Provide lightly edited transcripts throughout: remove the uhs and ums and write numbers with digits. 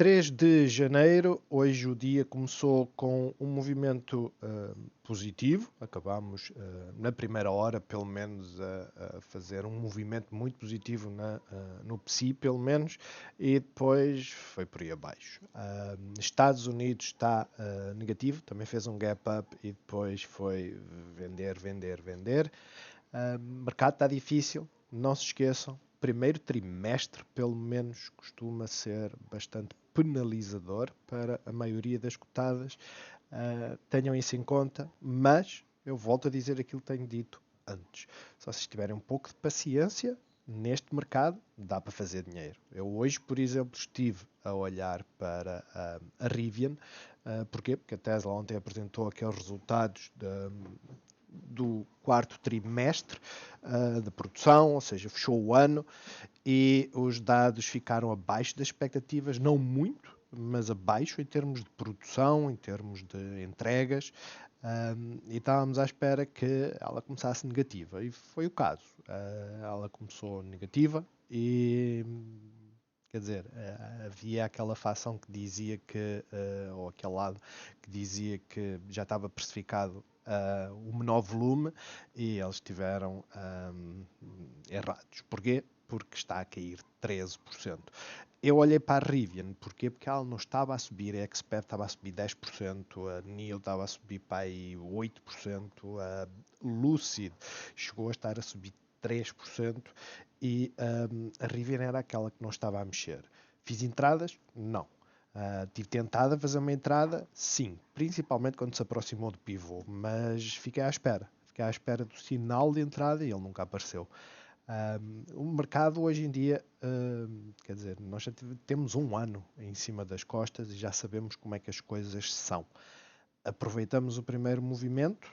3 de janeiro, hoje o dia começou com um movimento positivo. Acabámos na primeira hora, pelo menos, a fazer um movimento muito positivo no PSI, pelo menos, e depois foi por aí abaixo. Estados Unidos está negativo, também fez um gap up e depois foi vender, vender, vender. O mercado está difícil, não se esqueçam. Primeiro trimestre, pelo menos, costuma ser bastante penalizador para a maioria das cotadas. Tenham isso em conta, mas eu volto a dizer aquilo que tenho dito antes. Se vocês tiverem um pouco de paciência, neste mercado dá para fazer dinheiro. Eu hoje, por exemplo, estive a olhar para a Rivian. Porquê? Porque a Tesla ontem apresentou aqueles resultados do quarto trimestre de produção, ou seja, fechou o ano e os dados ficaram abaixo das expectativas, não muito, mas abaixo em termos de produção, em termos de entregas, e estávamos à espera que ela começasse negativa, e foi o caso. Ela começou negativa e, quer dizer, havia aquela facção que dizia que, ou aquele lado que dizia que já estava precificado o menor volume e eles estiveram errados. Porquê? Porque está a cair 13%. Eu olhei para a Rivian, porquê? Porque ela não estava a subir, a Expert estava a subir 10%, a NIO estava a subir para aí 8%, a Lucid chegou a estar a subir 3% e a Rivian era aquela que não estava a mexer. Fiz entradas? Não. Tive tentado fazer uma entrada? Sim, principalmente quando se aproximou do pivô, mas fiquei à espera. Fiquei à espera do sinal de entrada e ele nunca apareceu. O mercado hoje em dia, quer dizer, nós já temos um ano em cima das costas e já sabemos como é que as coisas são. Aproveitamos o primeiro movimento,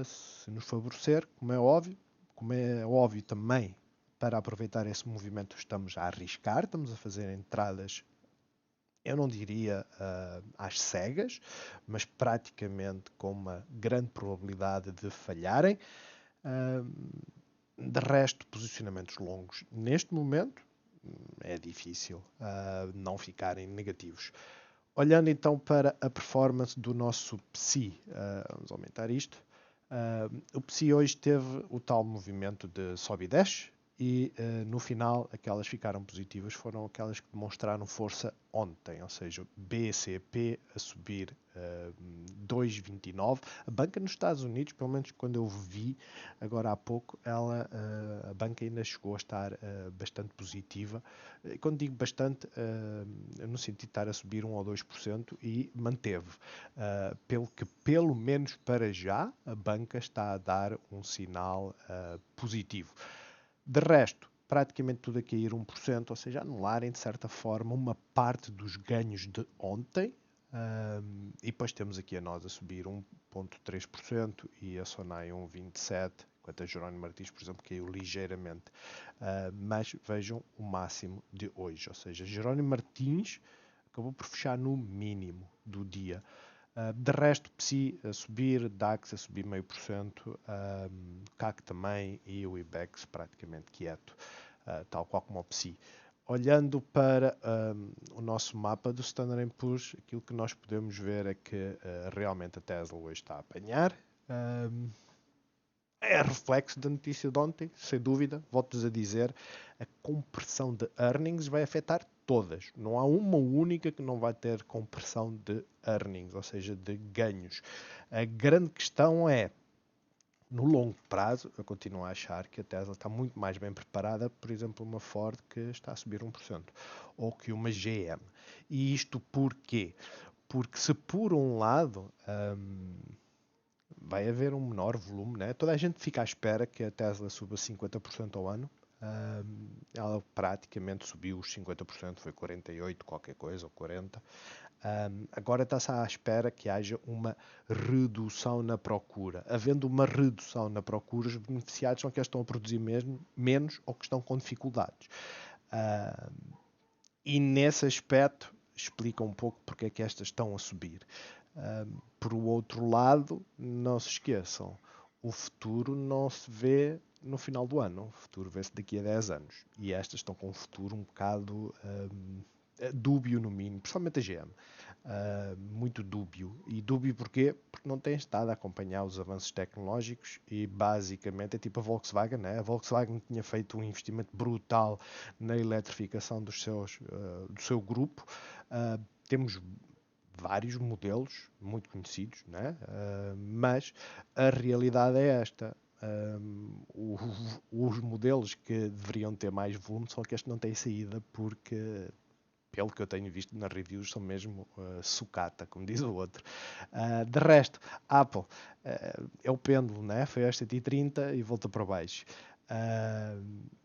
se nos favorecer, como é óbvio também, para aproveitar esse movimento estamos a arriscar, estamos a fazer entradas, eu não diria às cegas, mas praticamente com uma grande probabilidade de falharem. De resto, posicionamentos longos neste momento é difícil não ficarem negativos. Olhando então para a performance do nosso PSI, vamos aumentar isto. O PSI hoje teve o tal movimento de sobe e desce e no final aquelas que ficaram positivas foram aquelas que demonstraram força ontem, ou seja, BCP a subir 2,29. A banca nos Estados Unidos, pelo menos quando eu vi agora há pouco, a banca ainda chegou a estar bastante positiva. E quando digo bastante, no sentido de estar a subir 1 ou 2% e manteve. Pelo menos para já, a banca está a dar um sinal positivo. De resto, praticamente tudo a cair 1%, ou seja, anularem de certa forma uma parte dos ganhos de ontem. E depois temos aqui a nós a subir 1,3% e a Sonai 1,27%, enquanto a Jerónimo Martins, por exemplo, caiu ligeiramente. Mas vejam o máximo de hoje, ou seja, Jerónimo Martins acabou por fechar no mínimo do dia. De resto, PSI a subir, DAX a subir 0,5%, CAC também e o IBEX praticamente quieto, tal qual como o PSI. Olhando para o nosso mapa do Standard & Poor's, aquilo que nós podemos ver é que realmente a Tesla hoje está a apanhar. É reflexo da notícia de ontem, sem dúvida. Volto-vos a dizer, a compressão de earnings vai afetar todas. Não há uma única que não vai ter compressão de earnings, ou seja, de ganhos. A grande questão é, no longo prazo, eu continuo a achar que a Tesla está muito mais bem preparada, por exemplo, uma Ford que está a subir 1%, ou que uma GM. E isto porquê? Porque se por um lado vai haver um menor volume, né? Toda a gente fica à espera que a Tesla suba 50% ao ano. Ela praticamente subiu os 50%, foi 48 qualquer coisa, ou 40. Agora está-se à espera que haja uma redução na procura. Havendo uma redução na procura, os beneficiados são aqueles que estão a produzir menos ou que estão com dificuldades. E nesse aspecto explica um pouco porque é que estas estão a subir. Por outro lado, não se esqueçam, o futuro não se vê no final do ano, o futuro vê-se daqui a 10 anos. E estas estão com um futuro um bocado dúbio no mínimo, principalmente a GM. Muito dúbio. E dúbio porquê? Porque não tem estado a acompanhar os avanços tecnológicos e basicamente é tipo a Volkswagen, né? A Volkswagen tinha feito um investimento brutal na eletrificação do seu grupo. Temos vários modelos muito conhecidos, né? Mas a realidade é esta. Os modelos que deveriam ter mais volume são aqueles que não têm saída porque pelo que eu tenho visto nas reviews, são mesmo sucata, como diz o outro. De resto, Apple é o pêndulo, né? Foi aos 130 e volta para baixo.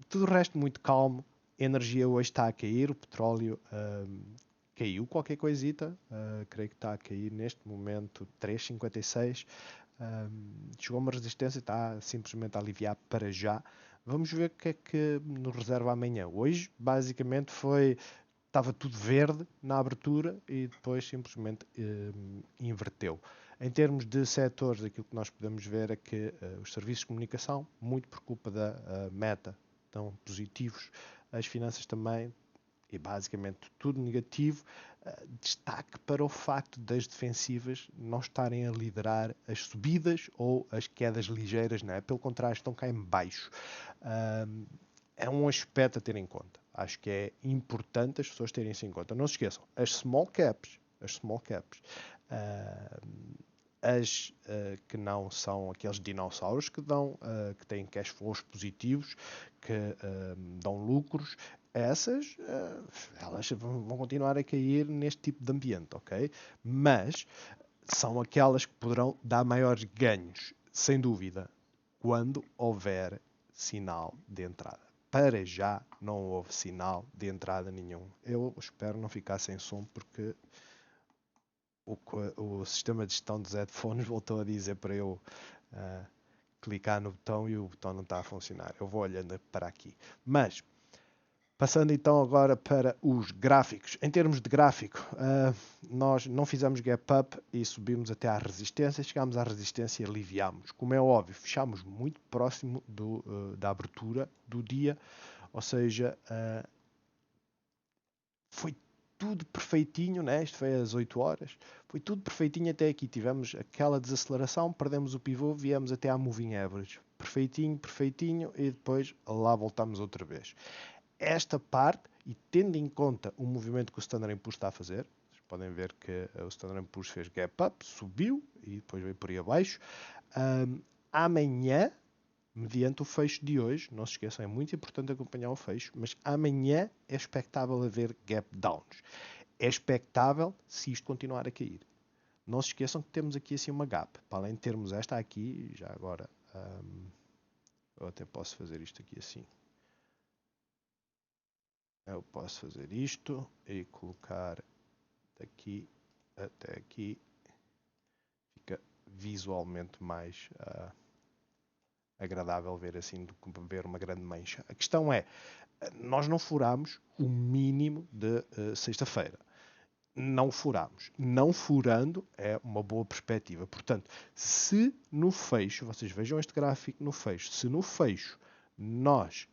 Tudo o resto muito calmo. A energia hoje está a cair, o petróleo caiu qualquer coisita. Creio que está a cair neste momento 3,56. Chegou a uma resistência, está simplesmente a aliviar para já. Vamos ver o que é que nos reserva amanhã. Hoje, basicamente, estava tudo verde na abertura e depois simplesmente inverteu. Em termos de setores, aquilo que nós podemos ver é que os serviços de comunicação, muito por culpa da Meta, estão positivos. As finanças também, e basicamente tudo negativo. Destaque para o facto das defensivas não estarem a liderar as subidas ou as quedas ligeiras, não é? Pelo contrário, estão cá em baixo. É um aspecto a ter em conta. Acho que é importante as pessoas terem isso em conta. Não se esqueçam, as small caps, as que não são aqueles dinossauros que têm cash flows positivos, que dão lucros, essas elas vão continuar a cair neste tipo de ambiente, ok? Mas são aquelas que poderão dar maiores ganhos, sem dúvida, quando houver sinal de entrada. Para já não houve sinal de entrada nenhum. Eu espero não ficar sem som porque o sistema de gestão dos headphones voltou a dizer para eu clicar no botão e o botão não está a funcionar. Eu vou olhando para aqui. Mas, passando então agora para os gráficos. Em termos de gráfico, nós não fizemos gap up e subimos até à resistência. Chegámos à resistência e aliviámos. Como é óbvio, fechámos muito próximo da abertura do dia. Ou seja, foi tudo perfeitinho, né? Isto foi às 8 horas. Foi tudo perfeitinho até aqui. Tivemos aquela desaceleração, perdemos o pivô, viemos até à moving average. Perfeitinho, perfeitinho e depois lá voltamos outra vez. Esta parte, e tendo em conta o movimento que o Standard & Poor's está a fazer, vocês podem ver que o Standard & Poor's fez gap up, subiu e depois veio por aí abaixo. Amanhã, mediante o fecho de hoje, não se esqueçam, é muito importante acompanhar o fecho, mas amanhã é expectável haver gap downs. É expectável se isto continuar a cair. Não se esqueçam que temos aqui assim uma gap. Para além de termos esta aqui, já agora, eu até posso fazer isto aqui assim. Eu posso fazer isto e colocar daqui até aqui. Fica visualmente mais agradável ver assim do que ver uma grande mancha. A questão é, nós não furamos o mínimo de sexta-feira. Não furamos. Não furando é uma boa perspectiva. Portanto, se no fecho, vocês vejam este gráfico no fecho, se no fecho nós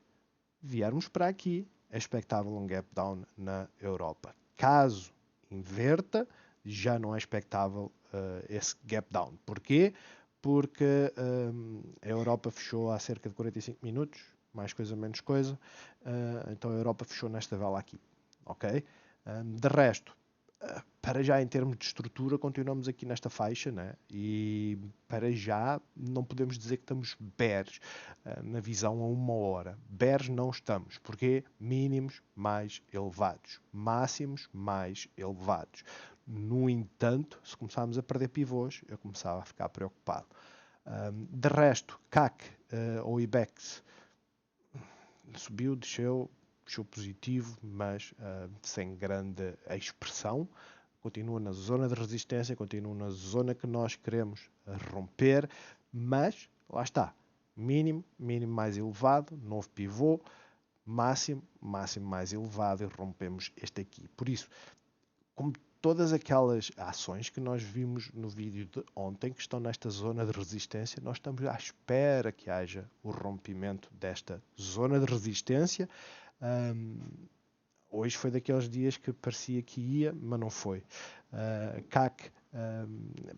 viermos para aqui, é expectável um gap down na Europa. Caso inverta, já não é expectável esse gap down. Porquê? Porque a Europa fechou há cerca de 45 minutos, mais coisa, menos coisa. Então a Europa fechou nesta vela aqui. Ok? De resto, para já em termos de estrutura continuamos aqui nesta faixa, né? E para já não podemos dizer que estamos bears na visão a uma hora. Bears não estamos, porque mínimos mais elevados, máximos mais elevados. No entanto, se começarmos a perder pivôs, eu começava a ficar preocupado. De resto, CAC ou IBEX subiu, desceu, fechou positivo, mas sem grande expressão. Continua na zona de resistência, continua na zona que nós queremos romper, mas lá está. Mínimo, mínimo mais elevado, novo pivô, máximo, máximo mais elevado e rompemos este aqui. Por isso, como todas aquelas ações que nós vimos no vídeo de ontem, que estão nesta zona de resistência, nós estamos à espera que haja o rompimento desta zona de resistência. hoje foi daqueles dias que parecia que ia, mas não foi. CAC,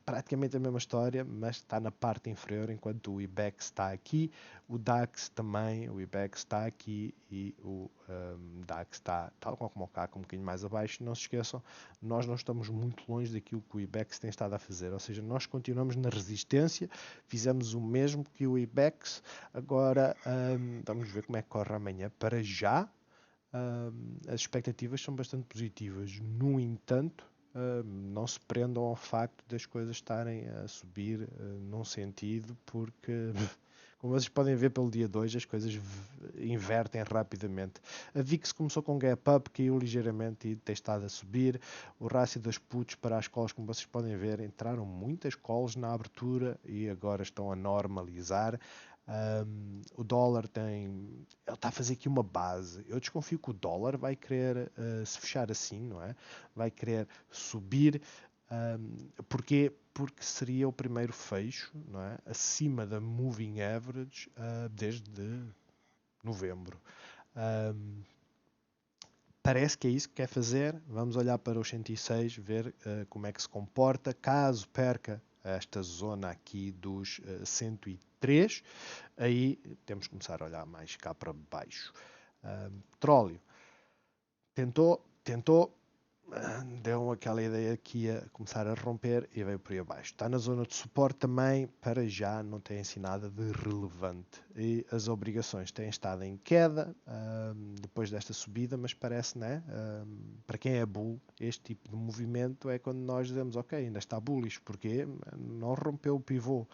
praticamente a mesma história, mas está na parte inferior, enquanto o IBEX está aqui, o DAX também, o IBEX está aqui e o DAX está, tal como o CAC, um bocadinho mais abaixo. Não se esqueçam, nós não estamos muito longe daquilo que o IBEX tem estado a fazer, ou seja, nós continuamos na resistência, fizemos o mesmo que o IBEX. Agora vamos ver como é que corre amanhã. Para já, as expectativas são bastante positivas. No entanto, não se prendam ao facto das coisas estarem a subir num sentido, porque, como vocês podem ver pelo dia 2, as coisas invertem rapidamente. A VIX começou com gap up, caiu ligeiramente e tem estado a subir. O rácio das puts para as calls, como vocês podem ver, entraram muitas calls na abertura e agora estão a normalizar. O dólar ele está a fazer aqui uma base. Eu desconfio que o dólar vai querer se fechar assim, não é? Vai querer subir. Porquê? Porque seria o primeiro fecho, não é? Acima da moving average desde novembro. Parece que é isso que quer fazer. Vamos olhar para os 106, ver como é que se comporta. Caso perca esta zona aqui dos 103, aí temos que começar a olhar mais cá para baixo. Petróleo. Tentou, deu aquela ideia que ia começar a romper e veio por aí abaixo. Está na zona de suporte também, para já não tem assim nada de relevante. E as obrigações têm estado em queda depois desta subida, mas parece, né? Para quem é bull, este tipo de movimento é quando nós dizemos, ok, ainda está bullish, porque não rompeu o pivô.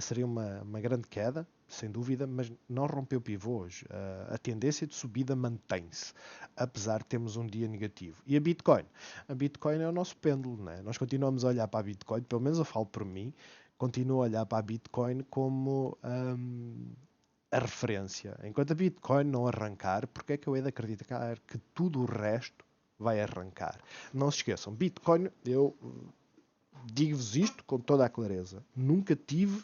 Seria uma grande queda, sem dúvida, mas não rompeu pivôs. A tendência de subida mantém-se, apesar de termos um dia negativo. E a Bitcoin? A Bitcoin é o nosso pêndulo, né? Nós continuamos a olhar para a Bitcoin, pelo menos eu falo por mim, continuo a olhar para a Bitcoin como a referência. Enquanto a Bitcoin não arrancar, porque é que eu hei de acreditar que tudo o resto vai arrancar? Não se esqueçam, Bitcoin, eu digo-vos isto com toda a clareza, nunca tive,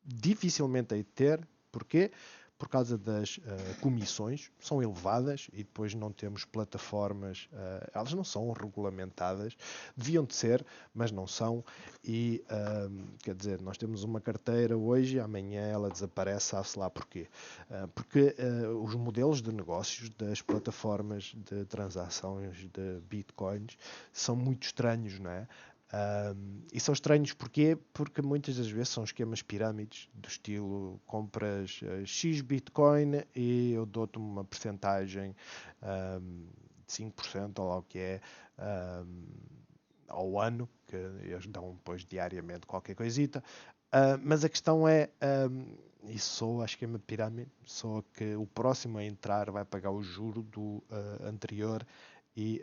dificilmente hei de ter. Porquê? Por causa das comissões, são elevadas e depois não temos plataformas, elas não são regulamentadas, deviam de ser, mas não são. E quer dizer, nós temos uma carteira hoje, amanhã ela desaparece, sabe-se lá porquê. Porque os modelos de negócios das plataformas de transações de bitcoins são muito estranhos, não é? E são estranhos porquê? Porque muitas das vezes são esquemas pirâmides do estilo compras X Bitcoin e eu dou-te uma percentagem de 5% ou lá o que é ao ano, que eles dão depois diariamente qualquer coisita. Mas a questão é, isso soa a esquema de pirâmide, soa que o próximo a entrar vai pagar o juro do anterior e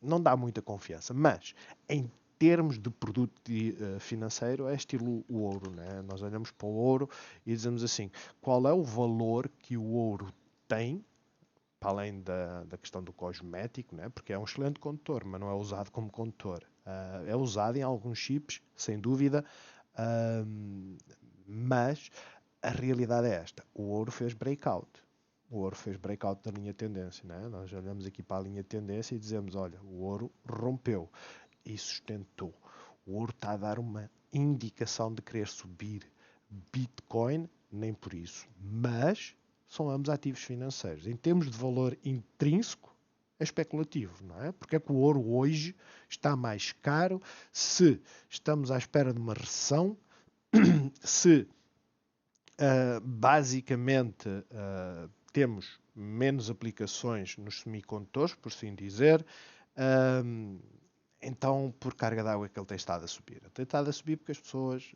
não dá muita confiança. Mas em termos de produto financeiro, é estilo o ouro, né? Nós olhamos para o ouro e dizemos assim, qual é o valor que o ouro tem, para além da questão do cosmético, né? Porque é um excelente condutor, mas não é usado como condutor. É usado em alguns chips, sem dúvida, mas a realidade é esta. O ouro fez breakout. O ouro fez breakout da linha tendência, né? Nós olhamos aqui para a linha tendência e dizemos, olha, o ouro rompeu e sustentou. O ouro está a dar uma indicação de querer subir. Bitcoin, nem por isso. Mas são ambos ativos financeiros. Em termos de valor intrínseco, é especulativo, não é? Porque é que o ouro hoje está mais caro se estamos à espera de uma recessão, se basicamente temos menos aplicações nos semicondutores, por assim dizer. Então, por carga d'água é que ele tem estado a subir. Ele tem estado a subir porque as pessoas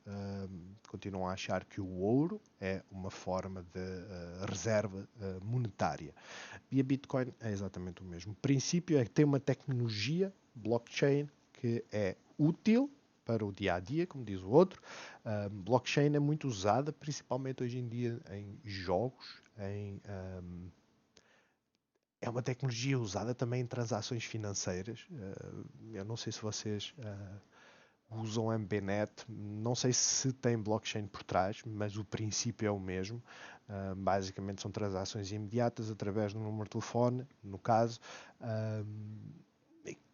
continuam a achar que o ouro é uma forma de reserva monetária. E a Bitcoin é exatamente o mesmo. O princípio é que tem uma tecnologia, blockchain, que é útil para o dia a dia, como diz o outro. Blockchain é muito usada, principalmente hoje em dia, em jogos, é uma tecnologia usada também em transações financeiras. Eu não sei se vocês usam MBNet, não sei se tem blockchain por trás, mas o princípio é o mesmo. Basicamente são transações imediatas através do número de telefone, no caso,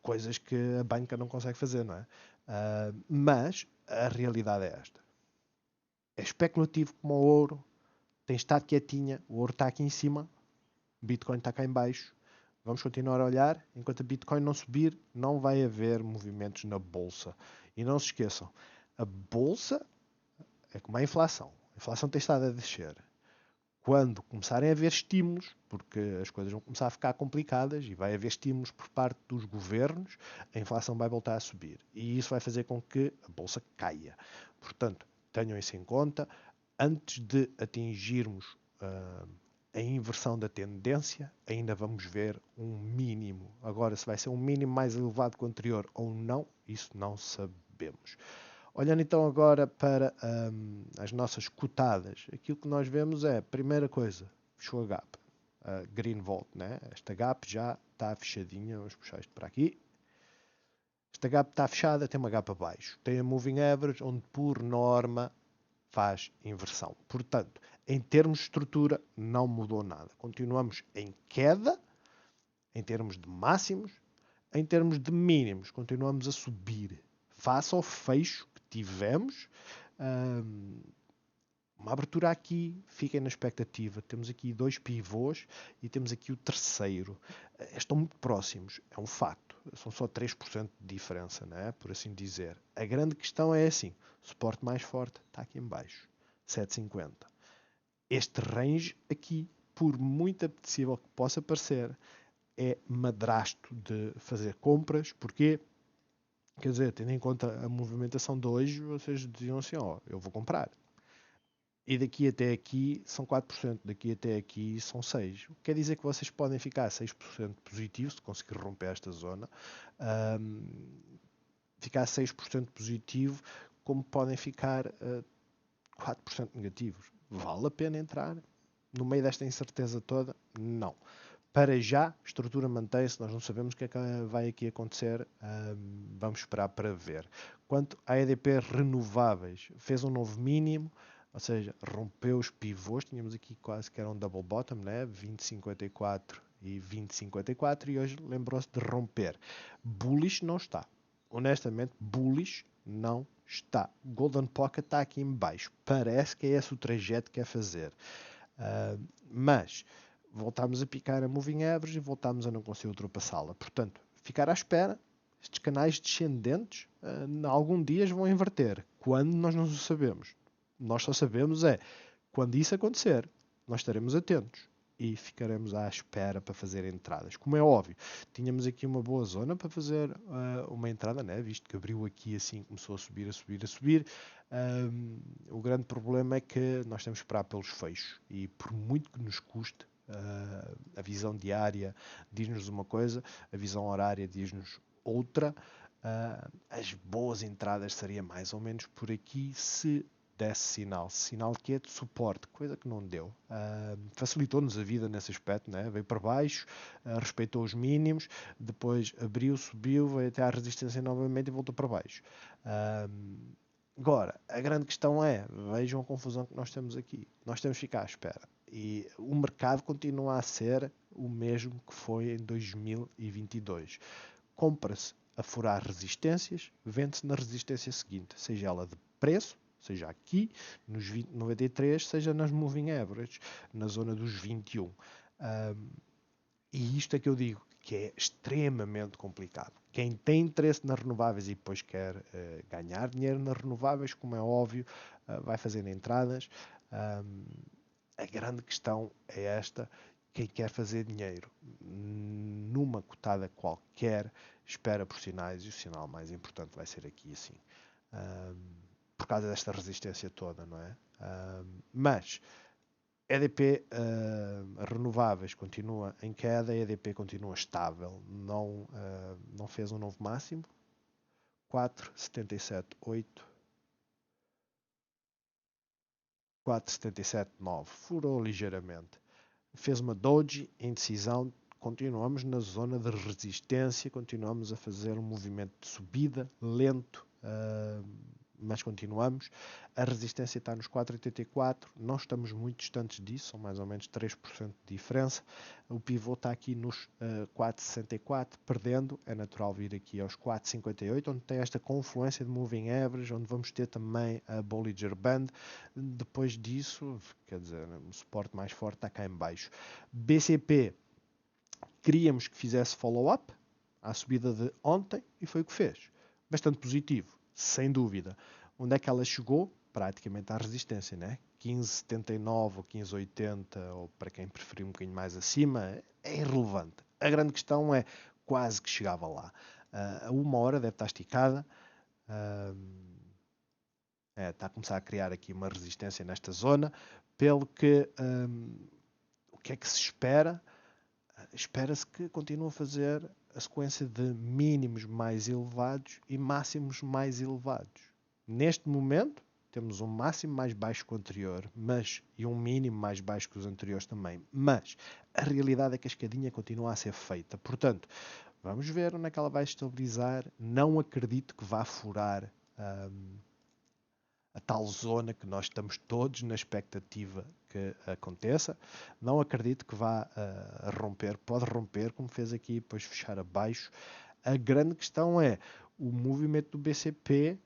coisas que a banca não consegue fazer, não é? Mas a realidade é esta. É especulativo como o ouro, tem estado quietinha, o ouro está aqui em cima, o Bitcoin está cá em baixo. Vamos continuar a olhar. Enquanto a Bitcoin não subir, não vai haver movimentos na bolsa. E não se esqueçam, a bolsa é como a inflação. A inflação tem estado a descer. Quando começarem a haver estímulos, porque as coisas vão começar a ficar complicadas e vai haver estímulos por parte dos governos, a inflação vai voltar a subir. E isso vai fazer com que a bolsa caia. Portanto, tenham isso em conta. Antes de atingirmos a inversão da tendência, ainda vamos ver um mínimo. Agora, se vai ser um mínimo mais elevado que o anterior ou não, isso não sabemos. Olhando então agora para as nossas cotadas, aquilo que nós vemos é, primeira coisa, fechou a gap. Green Volt, né? Esta gap já está fechadinha, vamos puxar isto para aqui. Esta gap está fechada, tem uma gap abaixo. Tem a Moving Average, onde por norma faz inversão. Portanto, em termos de estrutura, não mudou nada. Continuamos em queda, em termos de máximos, em termos de mínimos, continuamos a subir. Face ao fecho que tivemos, uma abertura aqui, fiquem na expectativa. Temos aqui dois pivôs e temos aqui o terceiro. Estão muito próximos, é um facto. São só 3% de diferença, não é? Por assim dizer. A grande questão é assim: o suporte mais forte está aqui em baixo, 7,50. Este range aqui, por muito apetecível que possa parecer, é madrasto de fazer compras. Porquê? Quer dizer, tendo em conta a movimentação de hoje, vocês diziam assim, ó, eu vou comprar. E daqui até aqui são 4%, daqui até aqui são 6%. O que quer dizer que vocês podem ficar 6% positivos, se conseguir romper esta zona, ficar 6% positivo, como podem ficar 4% negativos. Vale a pena entrar no meio desta incerteza toda? Não. Para já, a estrutura mantém-se, nós não sabemos o que é que vai aqui acontecer, vamos esperar para ver. Quanto à EDP renováveis, fez um novo mínimo, ou seja, rompeu os pivôs, tínhamos aqui quase que era um double bottom, né? 20,54 e 20,54 e hoje lembrou-se de romper. Bullish não está. Honestamente, bullish não está. Golden Pocket está aqui em baixo. Parece que é esse o trajeto que quer fazer. Mas voltámos a picar a moving average e voltámos a não conseguir ultrapassá-la. Portanto, ficar à espera. Estes canais descendentes, algum dias vão inverter. Quando nós não sabemos. Nós só sabemos é quando isso acontecer, nós estaremos atentos e ficaremos à espera para fazer entradas. Como é óbvio, tínhamos aqui uma boa zona para fazer uma entrada, né? Visto que abriu aqui assim, começou a subir, a subir, a subir. O grande problema é que nós temos que esperar pelos fechos e por muito que nos custe, a visão diária diz-nos uma coisa, a visão horária diz-nos outra. As boas entradas seria mais ou menos por aqui se desse sinal que é de suporte, coisa que não deu. Facilitou-nos a vida nesse aspecto, né? Veio para baixo, respeitou os mínimos, depois abriu, subiu, veio até à resistência novamente e voltou para baixo. Agora, a grande questão é, vejam a confusão que nós temos aqui. Nós temos que ficar à espera. E o mercado continua a ser o mesmo que foi em 2022. Compra-se a furar resistências, vende-se na resistência seguinte, seja ela de preço, seja aqui, nos 20,93, seja nas moving averages, na zona dos 21. E isto é que eu digo, que é extremamente complicado. Quem tem interesse nas renováveis e depois quer ganhar dinheiro nas renováveis, como é óbvio, vai fazer entradas. A grande questão é esta: quem quer fazer dinheiro numa cotada qualquer, espera por sinais, e o sinal mais importante vai ser aqui assim. Por causa desta resistência toda, não é? Mas EDP renováveis continua em queda, a EDP continua estável, não fez um novo máximo. 4,77,8, 4,77,9, furou ligeiramente. Fez uma doji em decisão continuamos na zona de resistência, continuamos a fazer um movimento de subida, lento, mas continuamos. A resistência está nos 4,84, não estamos muito distantes disso, são mais ou menos 3% de diferença. O pivô está aqui nos 4,64, perdendo, é natural vir aqui aos 4,58, onde tem esta confluência de moving average, onde vamos ter também a Bollinger Band. Depois disso, quer dizer, o suporte mais forte está cá em baixo. BCP, queríamos que fizesse follow-up à subida de ontem e foi o que fez. Bastante positivo, sem dúvida. Onde é que ela chegou? Praticamente à resistência, né? 15,79 ou 15,80, ou para quem preferir um bocadinho mais acima, é irrelevante. A grande questão é quase que chegava lá. A 1 hora deve estar esticada. Está a começar a criar aqui uma resistência nesta zona, pelo que o que é que se espera? Espera-se que continue a fazer a sequência de mínimos mais elevados e máximos mais elevados. Neste momento, temos um máximo mais baixo que o anterior, e um mínimo mais baixo que os anteriores também. Mas a realidade é que a escadinha continua a ser feita. Portanto, vamos ver onde é que ela vai estabilizar. Não acredito que vá furar a tal zona que nós estamos todos na expectativa que aconteça. Não acredito que vá romper. Pode romper, como fez aqui, e depois fechar abaixo. A grande questão é o movimento do BCP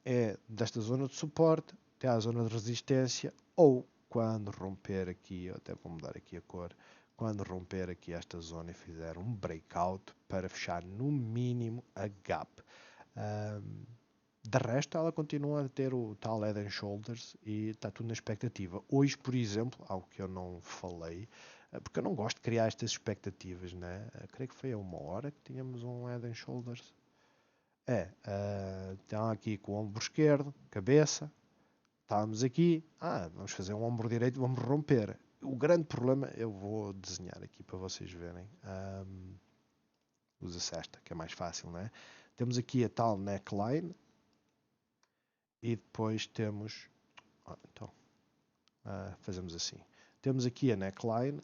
é desta zona de suporte até à zona de resistência, ou quando romper aqui, eu até vou mudar aqui a cor, quando romper aqui esta zona e fizer um breakout para fechar no mínimo a gap. De resto, ela continua a ter o tal Head and Shoulders e está tudo na expectativa. Hoje, por exemplo, algo que eu não falei, porque eu não gosto de criar estas expectativas, né? Creio que foi a 1 hora que tínhamos um Head and Shoulders. Estão aqui com o ombro esquerdo, cabeça. Estávamos aqui, vamos fazer um ombro direito, vamos romper. O grande problema, eu vou desenhar aqui para vocês verem. Usa-se esta, que é mais fácil, né? Temos aqui a tal neckline. E depois temos, fazemos assim. Temos aqui a neckline,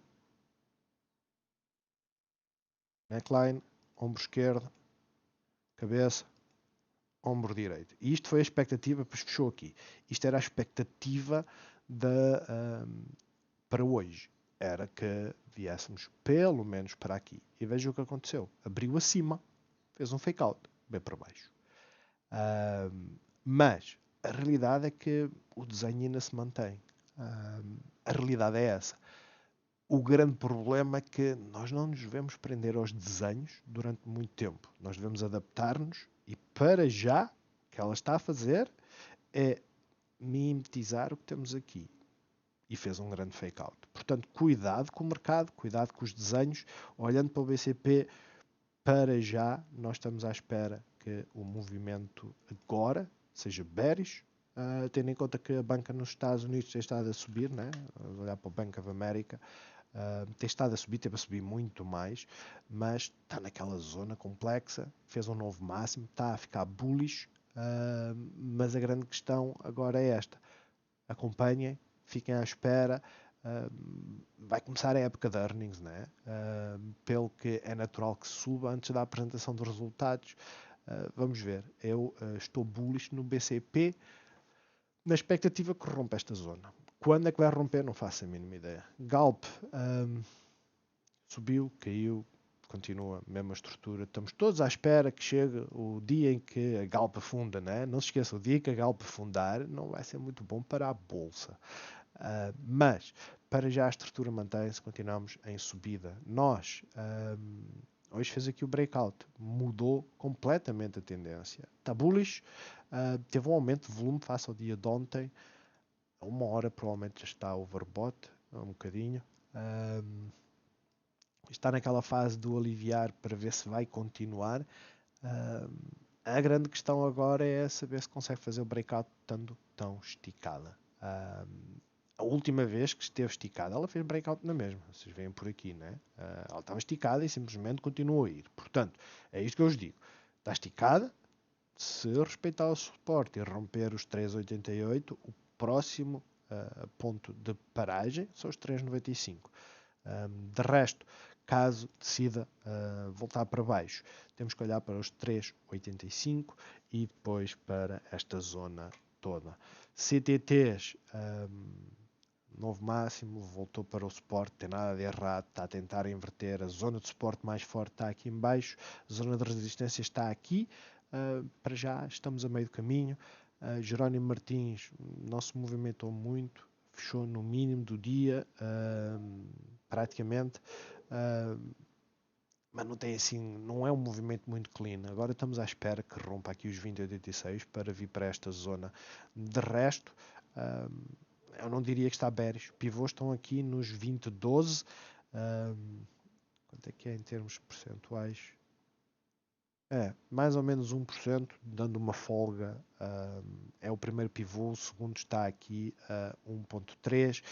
ombro esquerdo, cabeça, ombro direito. E isto foi a expectativa, pois fechou aqui. Isto era a expectativa para hoje. Era que viéssemos pelo menos para aqui. E veja o que aconteceu. Abriu acima, fez um fake out, bem para baixo. Mas a realidade é que o desenho ainda se mantém. A realidade é essa. O grande problema é que nós não nos devemos prender aos desenhos durante muito tempo. Nós devemos adaptar-nos e para já, o que ela está a fazer é mimetizar o que temos aqui. E fez um grande fake out. Portanto, cuidado com o mercado, cuidado com os desenhos. Olhando para o BCP, para já, nós estamos à espera que o movimento agora seja bearish, tendo em conta que a banca nos Estados Unidos tem estado a subir, né? Olhar para o Bank of America, tem estado a subir, teve a subir muito mais, mas está naquela zona complexa, fez um novo máximo, está a ficar bullish, mas a grande questão agora é esta. Acompanhem, fiquem à espera. Vai começar a época de earnings, né? Pelo que é natural que suba antes da apresentação dos resultados. Vamos ver. Eu estou bullish no BCP na expectativa que rompa esta zona. Quando é que vai romper? Não faço a mínima ideia. Galp subiu, caiu, continua a mesma estrutura. Estamos todos à espera que chegue o dia em que a Galp afunda, né? Não se esqueça, o dia que a Galp afundar não vai ser muito bom para a bolsa. Mas, para já a estrutura mantém-se, continuamos em subida. Nós, hoje fez aqui o breakout, mudou completamente a tendência. Está bullish, teve um aumento de volume face ao dia de ontem. A 1 hora provavelmente já está overbought, um bocadinho. Está naquela fase do aliviar para ver se vai continuar. A grande questão agora é saber se consegue fazer o breakout estando tão esticada. A última vez que esteve esticada, ela fez breakout na mesma. Vocês veem por aqui, né? Ela estava esticada e simplesmente continuou a ir. Portanto, é isto que eu vos digo. Está esticada. Se respeitar o suporte e romper os 3,88, o próximo ponto de paragem são os 3,95. De resto, caso decida voltar para baixo. Temos que olhar para os 3,85 e depois para esta zona toda. CTTs, novo máximo, voltou para o suporte, tem nada de errado, está a tentar inverter. A zona de suporte mais forte está aqui em baixo, a zona de resistência está aqui. Para já estamos a meio do caminho. Jerónimo Martins não se movimentou muito, fechou no mínimo do dia, praticamente, mas não tem assim, não é um movimento muito clean. Agora estamos à espera que rompa aqui os 20,86 para vir para esta zona. De resto, eu não diria que está bearish. Pivôs estão aqui nos 20,12. Quanto é que é em termos percentuais? Mais ou menos 1%, dando uma folga. É o primeiro pivô, o segundo está aqui a 1.3.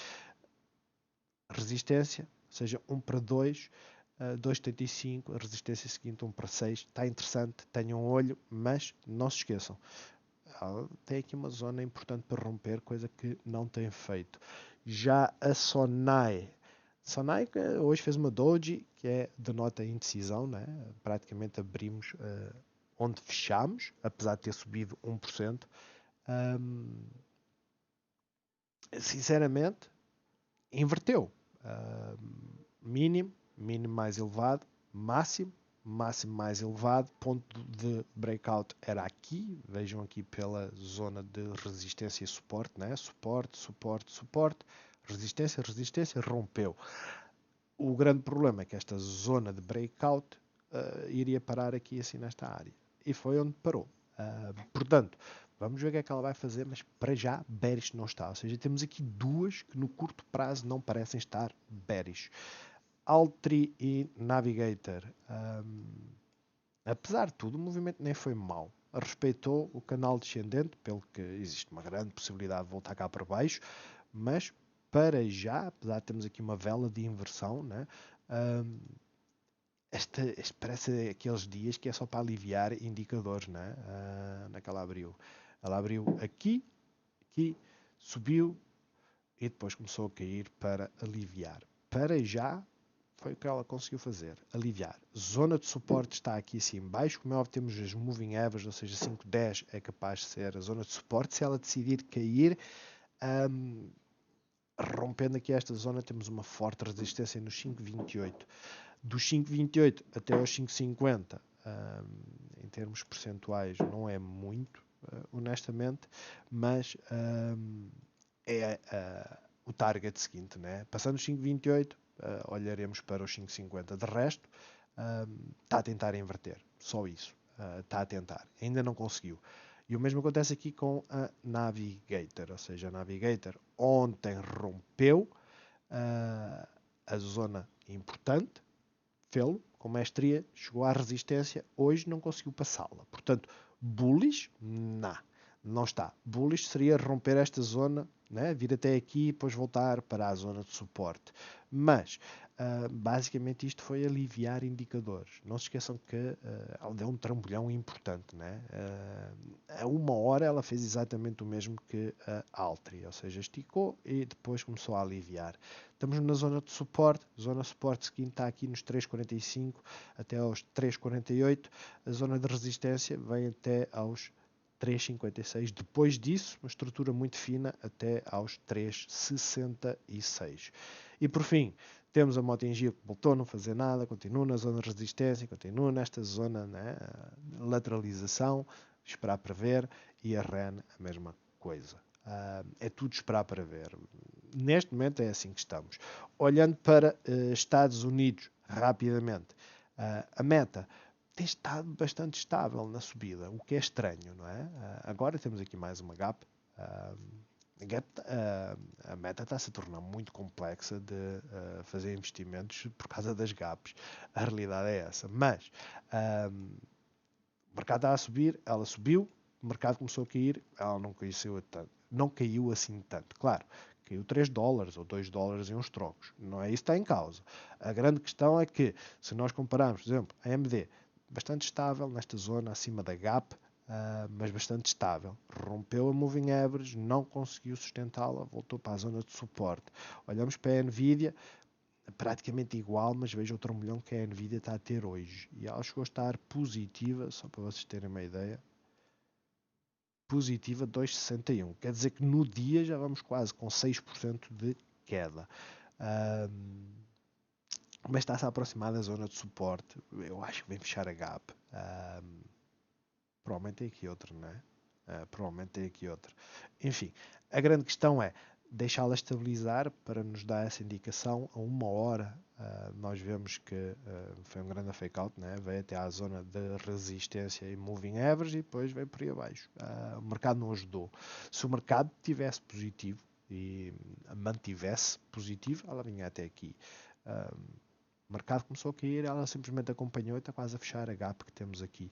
Resistência, ou seja, 1 para 2, 2,75. A resistência seguinte, 1 para 6. Está interessante, tenham um olho, mas não se esqueçam. Tem aqui uma zona importante para romper, coisa que não tem feito. Já a Sonai hoje fez uma doji, que denota indecisão, né? Praticamente abrimos onde fechamos, apesar de ter subido 1%. Sinceramente, inverteu. Mínimo mais elevado, máximo mais elevado, ponto de breakout era aqui, vejam aqui pela zona de resistência e suporte, né? Suporte, resistência, rompeu. O grande problema é que esta zona de breakout iria parar aqui assim nesta área, e foi onde parou. Portanto, vamos ver o que é que ela vai fazer, mas para já bearish não está, ou seja, temos aqui duas que no curto prazo não parecem estar bearish. Altri e Navigator. Apesar de tudo, o movimento nem foi mau. Respeitou o canal descendente, pelo que existe uma grande possibilidade de voltar cá para baixo, mas para já, apesar de termos aqui uma vela de inversão, né? Este parece aqueles dias que é só para aliviar indicadores, né? Naquela abriu. Ela abriu aqui, subiu e depois começou a cair para aliviar. Para já, foi o que ela conseguiu fazer, aliviar. Zona de suporte está aqui assim em baixo, como é óbvio temos as moving averages, ou seja, 5,10 é capaz de ser a zona de suporte. Se ela decidir cair, rompendo aqui esta zona, temos uma forte resistência nos 5,28. Dos 5,28 até aos 5,50, em termos percentuais, não é muito, honestamente, mas é o target seguinte, né? Passando os 5,28, olharemos para os 5,50. De resto, está a tentar inverter, só isso. Está a tentar, ainda não conseguiu. E o mesmo acontece aqui com a Navigator, ou seja, a Navigator ontem rompeu a zona importante, fê-lo com mestria, chegou à resistência, hoje não conseguiu passá-la. Portanto, bullish, não está. Bullish seria romper esta zona, né? Vir até aqui e depois voltar para a zona de suporte. Mas, basicamente, isto foi aliviar indicadores. Não se esqueçam que ela deu um trambolhão importante, né? A 1 hora ela fez exatamente o mesmo que a Altri, ou seja, esticou e depois começou a aliviar. Estamos na zona de suporte, zona de suporte seguinte está aqui nos 3,45 até aos 3,48. A zona de resistência vem até aos 3,56. Depois disso, uma estrutura muito fina até aos 3,66. E por fim, temos a Mota-Engil que voltou a não fazer nada, continua na zona de resistência, continua nesta zona, né, lateralização, esperar para ver, e a REN a mesma coisa. É tudo esperar para ver. Neste momento é assim que estamos. Olhando para Estados Unidos, rapidamente, a Meta tem estado bastante estável na subida, o que é estranho, não é? Agora temos aqui mais uma gap. A Meta está a se tornar muito complexa de fazer investimentos por causa das gaps. A realidade é essa. Mas o mercado está a subir, ela subiu, o mercado começou a cair, ela não caiu assim tanto. Claro, caiu 3 dólares ou 2 dólares em uns trocos. Não é isso que está em causa. A grande questão é que, se nós compararmos, por exemplo, a AMD, bastante estável nesta zona acima da gap, mas bastante estável. Rompeu a moving average, não conseguiu sustentá-la, voltou para a zona de suporte. Olhamos para a Nvidia, praticamente igual, mas veja o trambolhão que a Nvidia está a ter hoje. E ela chegou a estar positiva, só para vocês terem uma ideia, positiva 2,61. Quer dizer que no dia já vamos quase com 6% de queda. Um, mas está-se a aproximar da zona de suporte. Eu acho que vem fechar a gap. Provavelmente tem aqui outra, não é? Provavelmente tem aqui outra. Enfim, a grande questão é deixá-la estabilizar para nos dar essa indicação. A uma hora nós vemos que foi um grande fake out, né? Veio até à zona de resistência e moving average e depois veio por aí abaixo. O mercado não ajudou. Se o mercado tivesse positivo e mantivesse positivo, ela vinha até aqui. O mercado começou a cair, ela simplesmente acompanhou e está quase a fechar a gap que temos aqui.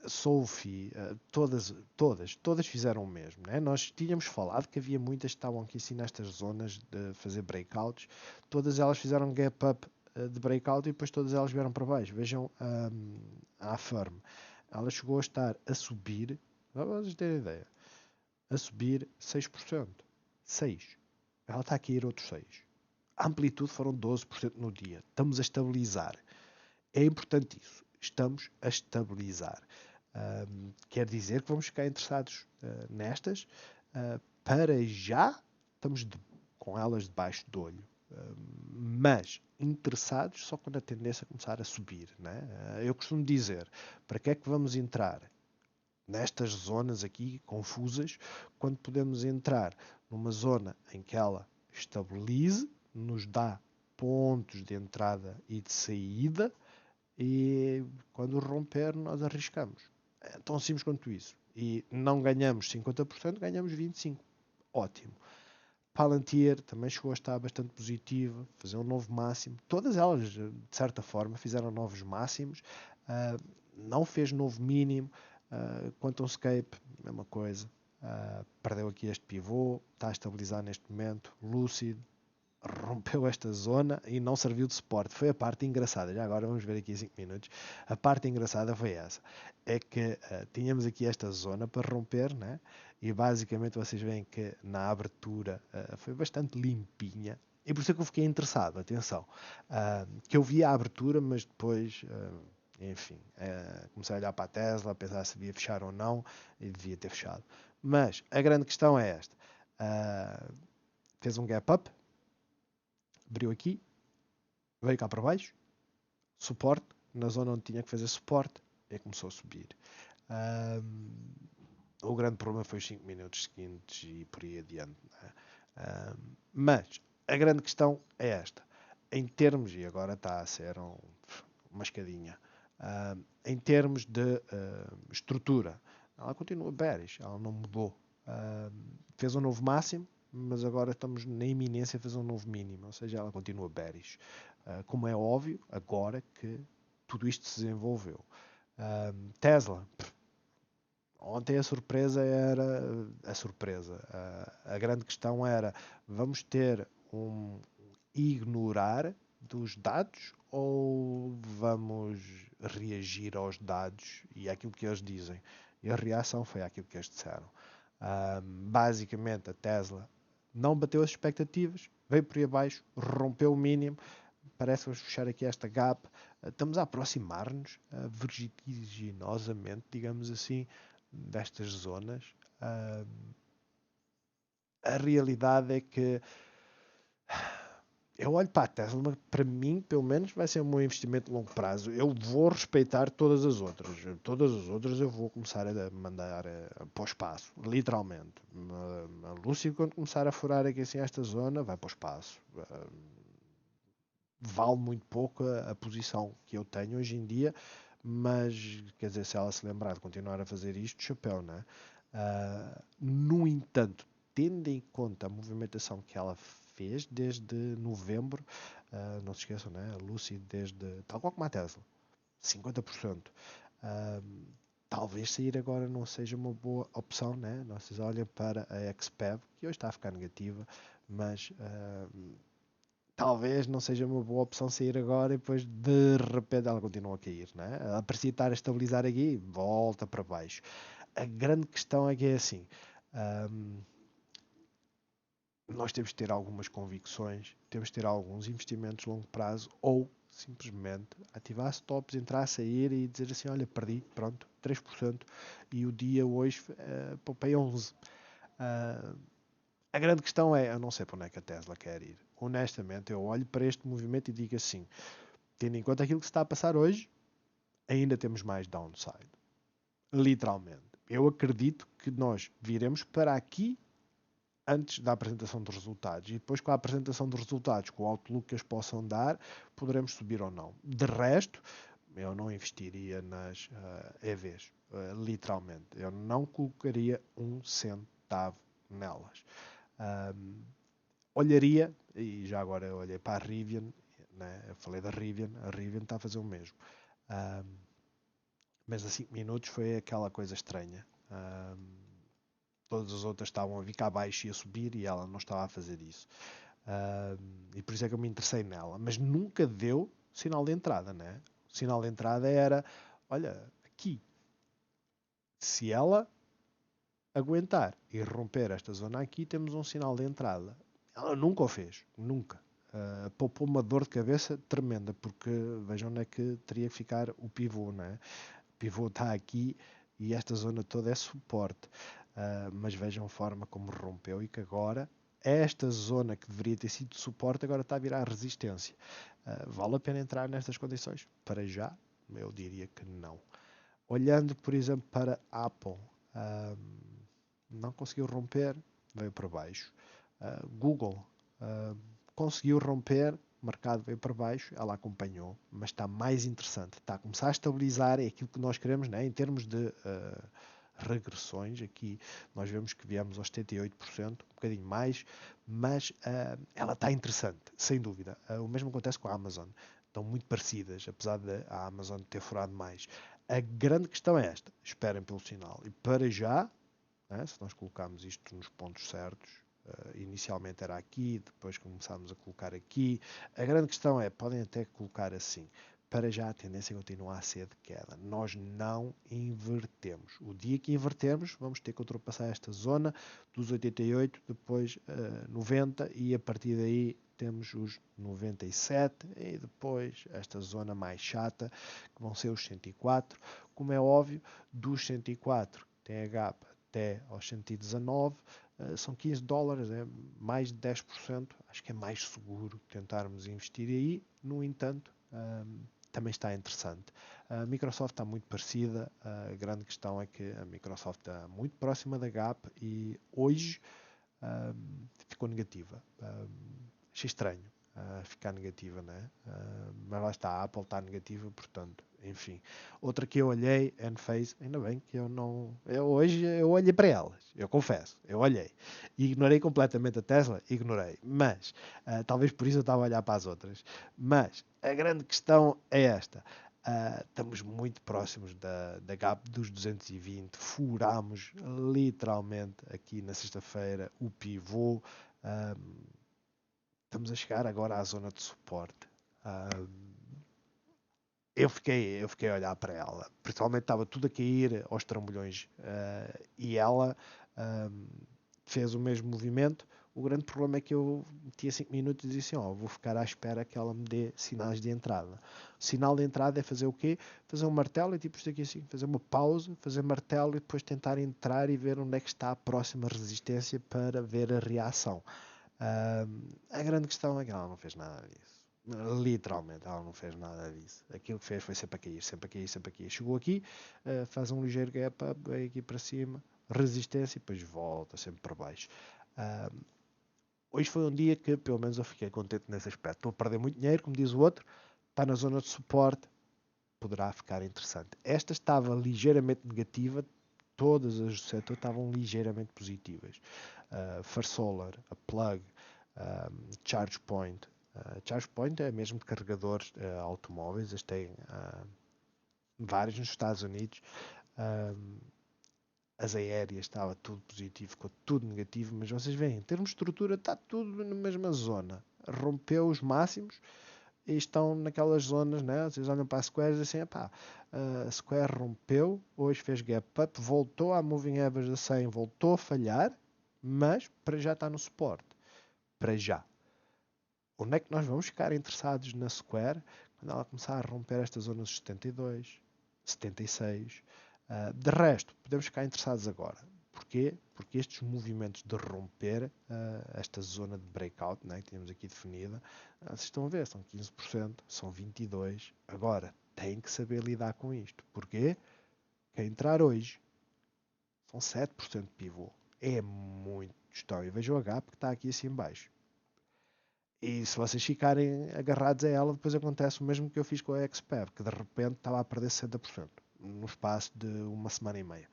Sophie, todas fizeram o mesmo. Né? Nós tínhamos falado que havia muitas que estavam aqui assim nestas zonas de fazer breakouts. Todas elas fizeram gap up de breakout e depois todas elas vieram para baixo. Vejam a Firm. Ela chegou a estar a subir, para vocês terem ideia, a subir 6%. 6%. Ela está a cair outros 6%. A amplitude foram 12% no dia. Estamos a estabilizar. É importante isso. Estamos a estabilizar. Quer dizer que vamos ficar interessados nestas. Para já, estamos com elas debaixo do olho. Mas interessados só quando a tendência começar a subir. Né? Eu costumo dizer, para que é que vamos entrar nestas zonas aqui confusas, quando podemos entrar numa zona em que ela estabilize, nos dá pontos de entrada e de saída, e quando romper nós arriscamos. É tão simples quanto isso. E não ganhamos 50%, ganhamos 25%. Ótimo. Palantir também chegou a estar bastante positiva, fazer um novo máximo. Todas elas, de certa forma, fizeram novos máximos. Não fez novo mínimo. QuantumScape, mesma coisa. Perdeu aqui este pivô, está a estabilizar neste momento. Lucid rompeu esta zona e não serviu de suporte. Foi a parte engraçada. Já agora vamos ver aqui 5 minutos. A parte engraçada foi essa. É que tínhamos aqui esta zona para romper, né? E basicamente vocês veem que na abertura foi bastante limpinha. E por isso é que eu fiquei interessado, atenção. Que eu vi a abertura, mas depois, enfim, comecei a olhar para a Tesla, a pensar se devia fechar ou não, e devia ter fechado. Mas a grande questão é esta. Fez um gap up, abriu aqui, veio cá para baixo, suporte, na zona onde tinha que fazer suporte, e começou a subir. O grande problema foi os 5 minutos seguintes e por aí adiante. Mas a grande questão é esta. Em termos, e agora está a ser uma escadinha, em termos de estrutura, ela continua bearish, ela não mudou. Fez um novo máximo, mas agora estamos na iminência de fazer um novo mínimo, ou seja, ela continua bearish. Como é óbvio, agora que tudo isto se desenvolveu. Tesla, ontem a surpresa era a surpresa. A grande questão era, vamos ter um ignorar dos dados ou vamos reagir aos dados e àquilo que eles dizem? E a reação foi aquilo que eles disseram. Basicamente, a Tesla não bateu as expectativas, veio por aí abaixo, rompeu o mínimo, parece que vamos fechar aqui esta gap. Estamos a aproximar-nos vertiginosamente, digamos assim, destas zonas. A realidade é que eu olho para a Tesla, mas para mim, pelo menos, vai ser um bom investimento de longo prazo. Eu vou respeitar todas as outras. Todas as outras eu vou começar a mandar para o espaço, literalmente. A Lúcia, quando começar a furar aqui assim esta zona, vai para o espaço. Vale muito pouco a posição que eu tenho hoje em dia, mas, quer dizer, se ela se lembrar de continuar a fazer isto, chapéu, né? No entanto, tendo em conta a movimentação que ela fez desde novembro, não se esqueçam, né? A Lucy desde, tal qual como a Tesla, 50%. Talvez sair agora não seja uma boa opção, né? Vocês olhem para a XPEV, que hoje está a ficar negativa, mas talvez não seja uma boa opção sair agora e depois de repente ela continua a cair, né? A parecia estar a estabilizar aqui, volta para baixo. A grande questão é que é assim, nós temos que ter algumas convicções, temos que ter alguns investimentos de longo prazo ou simplesmente ativar stops, entrar, sair e dizer assim, olha, perdi, pronto, 3% e o dia hoje poupei 11. A grande questão é, eu não sei para onde é que a Tesla quer ir. Honestamente, eu olho para este movimento e digo assim, tendo em conta aquilo que se está a passar hoje, ainda temos mais downside. Literalmente. Eu acredito que nós viremos para aqui antes da apresentação dos resultados. E depois, com a apresentação dos resultados, com o outlook que eles possam dar, poderemos subir ou não. De resto, eu não investiria nas EVs. Literalmente. Eu não colocaria um centavo nelas. Olharia, e já agora eu olhei para a Rivian, né? Eu falei da Rivian, a Rivian está a fazer o mesmo. Mas a 5 minutos foi aquela coisa estranha. Todas as outras estavam a vir cá abaixo e a subir e ela não estava a fazer isso. E por isso é que eu me interessei nela. Mas nunca deu sinal de entrada, né? O sinal de entrada era, olha, aqui. Se ela aguentar e romper esta zona aqui, temos um sinal de entrada. Ela nunca o fez, nunca. Poupou uma dor de cabeça tremenda, porque vejam onde é que teria que ficar o pivô, né? O pivô está aqui e esta zona toda é suporte. Mas vejam a forma como rompeu e que agora esta zona que deveria ter sido suporte agora está a virar resistência. Vale a pena entrar nestas condições? Para já, eu diria que não. Olhando, por exemplo, para a Apple, não conseguiu romper, veio para baixo. Google conseguiu romper, o mercado veio para baixo, ela acompanhou, mas está mais interessante, está a começar a estabilizar, é aquilo que nós queremos, né? Em termos de regressões, aqui nós vemos que viemos aos 78%, um bocadinho mais, mas ela está interessante, sem dúvida. O mesmo acontece com a Amazon, estão muito parecidas, apesar de a Amazon ter furado mais. A grande questão é esta, esperem pelo sinal, e para já, né, se nós colocarmos isto nos pontos certos, inicialmente era aqui, depois começámos a colocar aqui. A grande questão é, podem até colocar assim, para já a tendência continua a ser de queda. Nós não invertemos. O dia que invertermos, vamos ter que ultrapassar esta zona dos 88, depois 90 e a partir daí temos os 97 e depois esta zona mais chata, que vão ser os 104. Como é óbvio, dos 104 TH até aos 119, são 15 dólares, é mais de 10%. Acho que é mais seguro tentarmos investir aí. No entanto, também está interessante. A Microsoft está muito parecida. A grande questão é que a Microsoft está muito próxima da Gap e hoje ficou negativa. Achei estranho ficar negativa, né? Mas lá está, a Apple está negativa, portanto, enfim. Outra que eu olhei, Enphase, ainda bem que eu não. Hoje eu olhei para elas, eu confesso, eu olhei. Ignorei completamente a Tesla, ignorei. Mas, talvez por isso eu estava a olhar para as outras. Mas, a grande questão é esta. Estamos muito próximos da gap dos 220, furámos literalmente aqui na sexta-feira o pivô. Estamos a chegar agora à zona de suporte. Eu fiquei a olhar para ela, principalmente estava tudo a cair aos trambolhões e ela fez o mesmo movimento. O grande problema é que eu metia 5 minutos e disse assim, vou ficar à espera que ela me dê sinais de entrada. O sinal de entrada é fazer o quê? Fazer um martelo e tipo isto aqui assim, fazer uma pausa, fazer martelo e depois tentar entrar e ver onde é que está a próxima resistência para ver a reação. A grande questão é que ela não fez nada disso. Literalmente, ela não fez nada disso. Aquilo que fez foi sempre a cair, sempre a cair, sempre a cair. Chegou aqui, faz um ligeiro gap up, vem aqui para cima, resistência e depois volta sempre para baixo. Hoje foi um dia que, pelo menos, eu fiquei contente nesse aspecto. Estou a perder muito dinheiro, como diz o outro, está na zona de suporte, poderá ficar interessante. Esta estava ligeiramente negativa, todas as do setor estavam ligeiramente positivas. First Solar, a Plug, ChargePoint. ChargePoint é mesmo de carregadores automóveis, eles têm vários nos Estados Unidos. As aéreas estava tudo positivo, ficou tudo negativo, mas vocês veem, em termos de estrutura está tudo na mesma zona. Rompeu os máximos e estão naquelas zonas, né? Vocês olham para a Square e dizem assim, a Square rompeu, hoje fez gap up, voltou à moving average a 100, voltou a falhar, mas para já está no suporte. para já. Onde é que nós vamos ficar interessados na Square quando ela começar a romper estas zonas dos 72, 76? De resto, podemos ficar interessados agora. Porquê? Porque estes movimentos de romper esta zona de breakout, né, que tínhamos aqui definida, vocês estão a ver, são 15%, são 22%. Agora, tem que saber lidar com isto. Porquê? Quem entrar hoje são 7% de pivô. É muito gestão. E vejam o gap que está aqui assim em baixo. E se vocês ficarem agarrados a ela, depois acontece o mesmo que eu fiz com a XPEV, que de repente estava a perder 60% no espaço de uma semana e meia.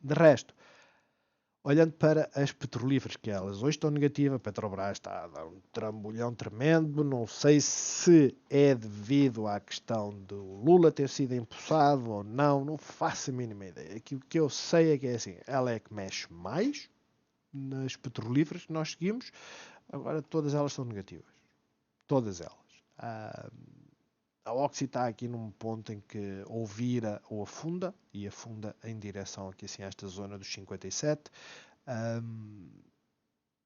De resto, olhando para as petrolíferas, que elas hoje estão negativas, a Petrobras está a dar um trambolhão tremendo, não sei se é devido à questão do Lula ter sido empossado ou não, não faço a mínima ideia. Aquilo que eu sei é que é assim, ela é que mexe mais nas petrolíferas que nós seguimos, agora todas elas são negativas. Todas elas. A Oxy está aqui num ponto em que ou vira ou afunda, e afunda em direção aqui assim a esta zona dos 57.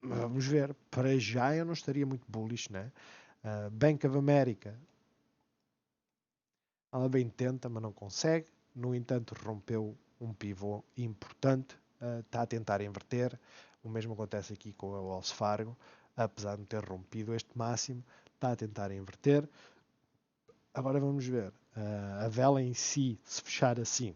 Vamos ver. Para já eu não estaria muito bullish, né? Bank of America, ela bem tenta, mas não consegue. No entanto, rompeu um pivô importante. Está a tentar inverter. O mesmo acontece aqui com a Wells Fargo. Apesar de ter rompido este máximo, está a tentar inverter. Agora vamos ver. A vela em si, se fechar assim,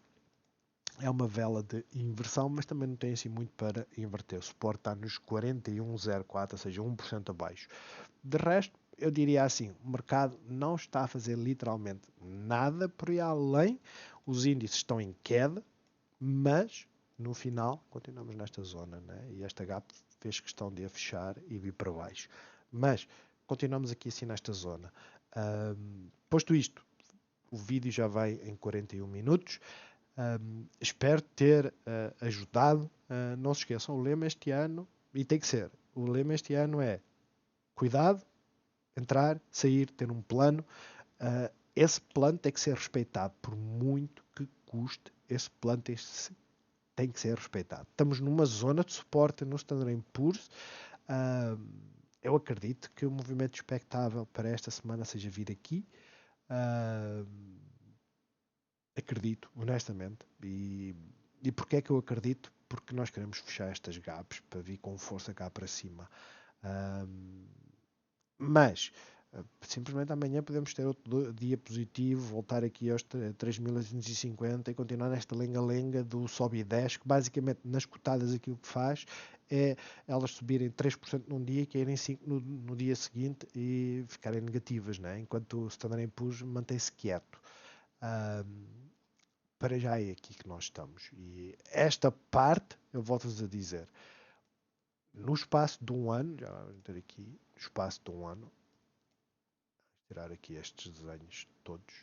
é uma vela de inversão, mas também não tem assim muito para inverter. O suporte está nos 41,04, ou seja, 1% abaixo. De resto, eu diria assim, o mercado não está a fazer literalmente nada por aí além. Os índices estão em queda, mas no final continuamos nesta zona, né? E esta gap fez questão de a fechar e vir para baixo. Mas continuamos aqui assim nesta zona. Posto isto, o vídeo já vai em 41 minutos. Espero ter ajudado. Não se esqueçam, o lema este ano, e tem que ser, o lema este ano é cuidado, entrar, sair, ter um plano. Esse plano tem que ser respeitado, por muito que custe, esse plano tem que ser respeitado. Estamos numa zona de suporte no Standard & Poor's. Eu acredito que o movimento expectável para esta semana seja vir aqui. Acredito, honestamente. E porquê é que eu acredito? Porque nós queremos fechar estas gaps para vir com força cá para cima. Mas simplesmente amanhã podemos ter outro dia positivo, voltar aqui aos 3.250 e continuar nesta lenga-lenga do sobe e desce, que basicamente nas cotadas aquilo que faz é elas subirem 3% num dia e caírem 5% no dia seguinte e ficarem negativas, né? Enquanto o Standard & Poor's mantém-se quieto. Para já é aqui que nós estamos. E esta parte, eu volto-vos a dizer, no espaço de um ano, já vamos ter aqui, no espaço de um ano, vou tirar aqui estes desenhos todos,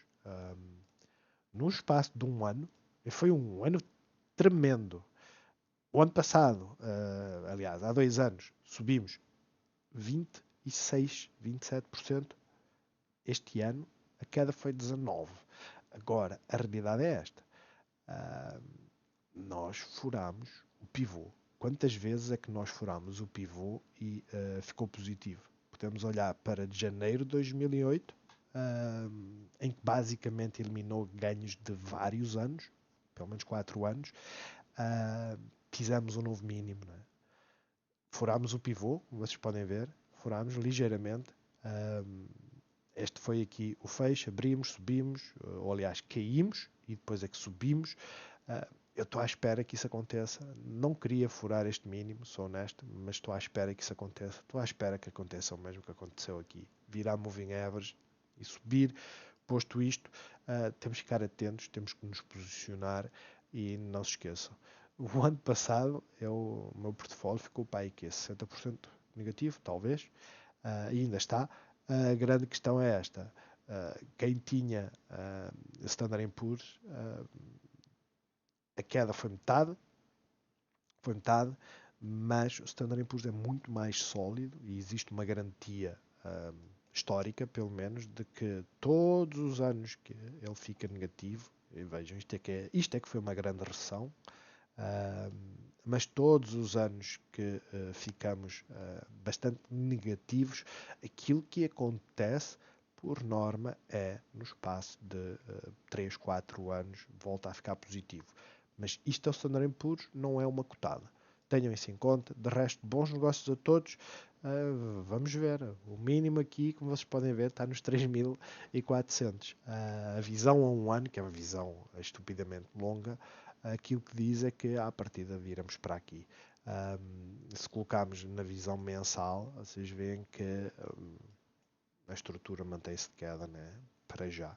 no espaço de um ano, e foi um ano tremendo. O ano passado, aliás, há 2 anos, subimos 26, 27%. Este ano, a queda foi 19%. Agora, a realidade é esta. Nós furamos o pivô. Quantas vezes é que nós furamos o pivô e ficou positivo? Podemos olhar para janeiro de 2008, em que basicamente eliminou ganhos de vários anos, pelo menos 4 anos, fizemos um novo mínimo. Né? Furámos o pivô, como vocês podem ver, furámos ligeiramente. Este foi aqui o fecho, abrimos, subimos, ou aliás caímos e depois é que subimos. Eu estou à espera que isso aconteça. Não queria furar este mínimo, sou honesto, mas estou à espera que isso aconteça. Estou à espera que aconteça o mesmo que aconteceu aqui. Virar moving average e subir. Posto isto, temos que ficar atentos, temos que nos posicionar e não se esqueçam. O ano passado, o meu portfólio ficou para aí que é 60% negativo, talvez, e ainda está. A grande questão é esta. Quem tinha Standard & Poor's, a queda foi metade, mas o Standard & Poor's é muito mais sólido e existe uma garantia histórica, pelo menos, de que todos os anos que ele fica negativo, e vejam, isto é que foi uma grande recessão, mas todos os anos que ficamos bastante negativos, aquilo que acontece, por norma, é no espaço de 3, 4 anos, volta a ficar positivo. Mas isto é o Standard & Poor's, não é uma cotada. Tenham isso em conta. De resto, bons negócios a todos. Vamos ver. O mínimo aqui, como vocês podem ver, está nos 3.400. A visão a um ano, que é uma visão estupidamente longa, aquilo que diz é que à partida viramos para aqui. Se colocarmos na visão mensal, vocês veem que a estrutura mantém-se de queda, né? Para já.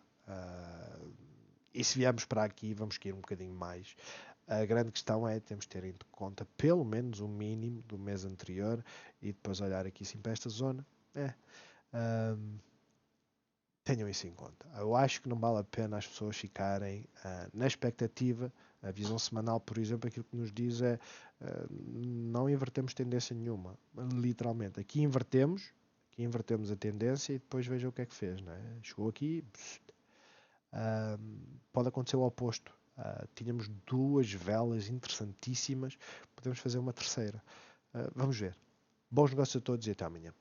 E se viemos para aqui, vamos cair um bocadinho mais. A grande questão é temos de ter em conta pelo menos o mínimo do mês anterior e depois olhar aqui sim para esta zona. Tenham isso em conta. Eu acho que não vale a pena as pessoas ficarem na expectativa. A visão semanal, por exemplo, aquilo que nos diz é não invertemos tendência nenhuma. Literalmente. Aqui invertemos a tendência e depois veja o que é que fez. Não é? Chegou aqui, pode acontecer o oposto. Tínhamos duas velas interessantíssimas, podemos fazer uma terceira. Vamos ver. Bons negócios a todos e até amanhã.